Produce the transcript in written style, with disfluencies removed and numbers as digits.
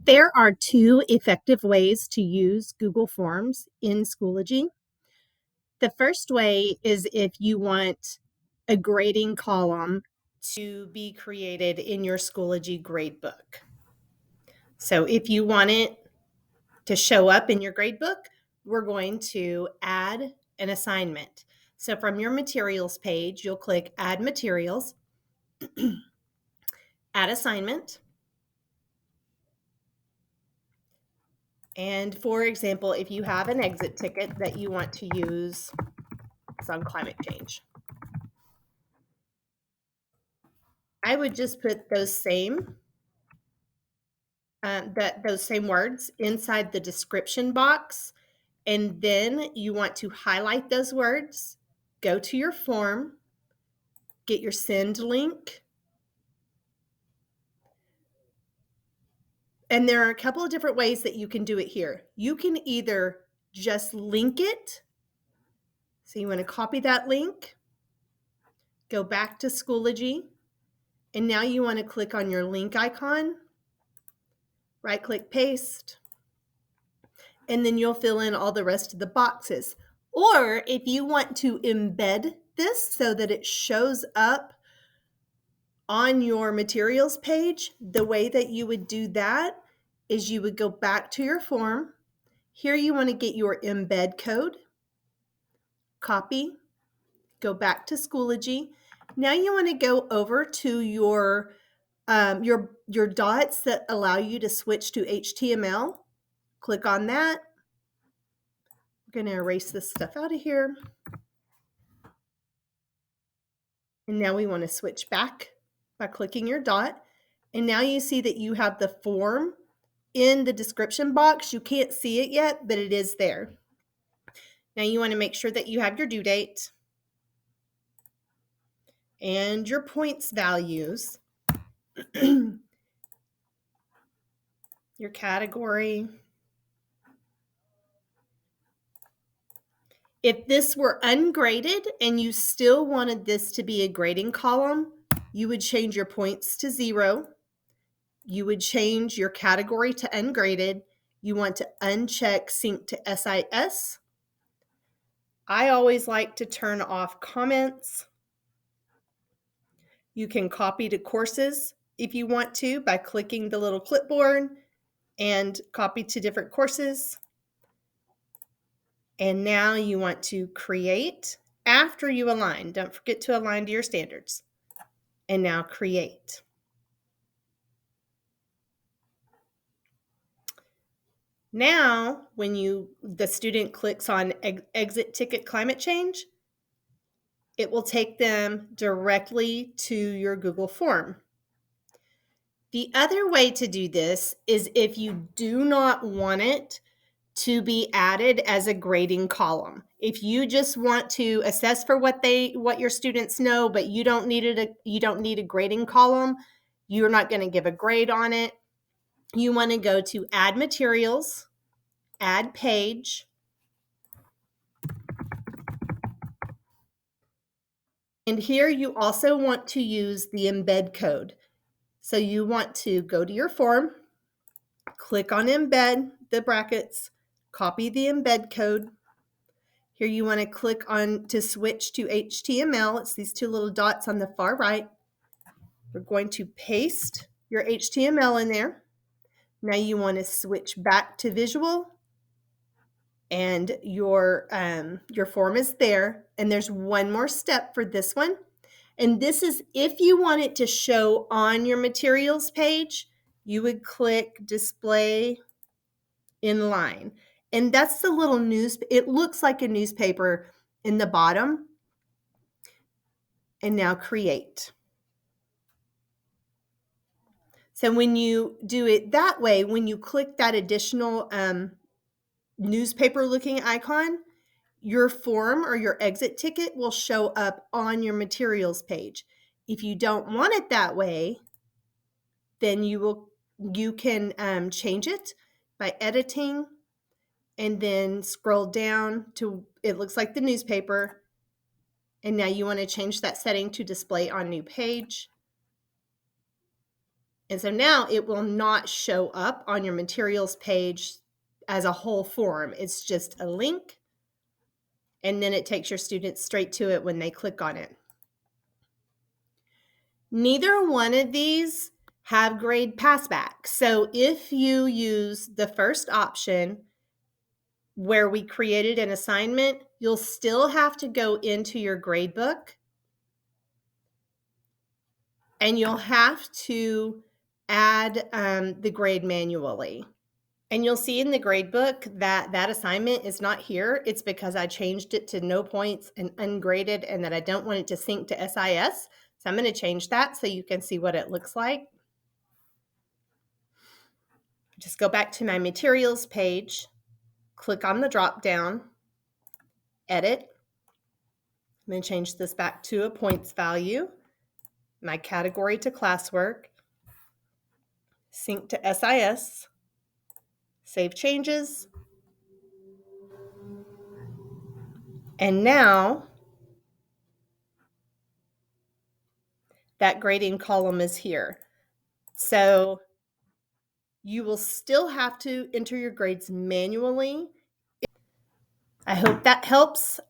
There are two effective ways to use Google Forms in Schoology. The first way is if you want a grading column to be created in your Schoology gradebook. So if you want it to show up in your gradebook, we're going to add an assignment. So from your materials page, you'll click Add Materials, Add Assignment. And for example, if you have an exit ticket that you want to use on climate change, I would just put those same words inside the description box, and then you want to highlight those words, go to your form, get your send link, and there are a couple of different ways that you can do it here. You can either just link it, so you want to copy that link, go back to Schoology, and now you want to click on your link icon, right click paste, and then you'll fill in all the rest of the boxes. Or if you want to embed this so that it shows up on your materials page, the way that you would do that is you would go back to your form. Here you want to get your embed code, copy, go back to Schoology. Now you want to go over to your dots that allow you to switch to HTML. Click on that. I'm going to erase this stuff out of here. And now we want to switch back by clicking your dot. And now you see that you have the form in the description box. You can't see it yet, but it is there. Now you want to make sure that you have your due date and your points values, your category. If this were ungraded and you still wanted this to be a grading column, you would change your points to 0. You would change your category to ungraded. You want to uncheck sync to SIS. I always like to turn off comments. You can copy to courses if you want to by clicking the little clipboard and copy to different courses. And now you want to create after you align. Don't forget to align to your standards. And now create. Now, when the student clicks on exit ticket climate change, it will take them directly to your Google form. The other way to do this is if you do not want it to be added as a grading column. If you just want to assess for what your students know, but you don't need a grading column, you're not going to give a grade on it. You want to go to Add Materials, Add Page, and here you also want to use the embed code. So you want to go to your form, click on Embed, the brackets, copy the embed code. Here you want to click on to switch to HTML. It's these two little dots on the far right. We're going to paste your HTML in there. Now you want to switch back to visual, and your form is there. And there's one more step for this one. And this is if you want it to show on your materials page, you would click Display in Line. And that's the little it looks like a newspaper in the bottom. And now create. So when you do it that way, when you click that additional newspaper looking icon, your form or your exit ticket will show up on your materials page. If you don't want it that way, then you can change it by editing and then scroll down to it looks like the newspaper. And now you want to change that setting to display on new page. And so now it will not show up on your materials page as a whole form. It's just a link, and then it takes your students straight to it when they click on it. Neither one of these have grade passback. So if you use the first option where we created an assignment, you'll still have to go into your grade book and you'll have to add the grade manually. And you'll see in the grade book that that assignment is not here. It's because I changed it to no points and ungraded, and that I don't want it to sync to SIS. So I'm going to change that so you can see what it looks like. Just go back to my materials page, click on the drop down, edit. I'm going to change this back to a points value, my category to classwork, sync to SIS, save changes. And now that grading column is here. So you will still have to enter your grades manually. I hope that helps.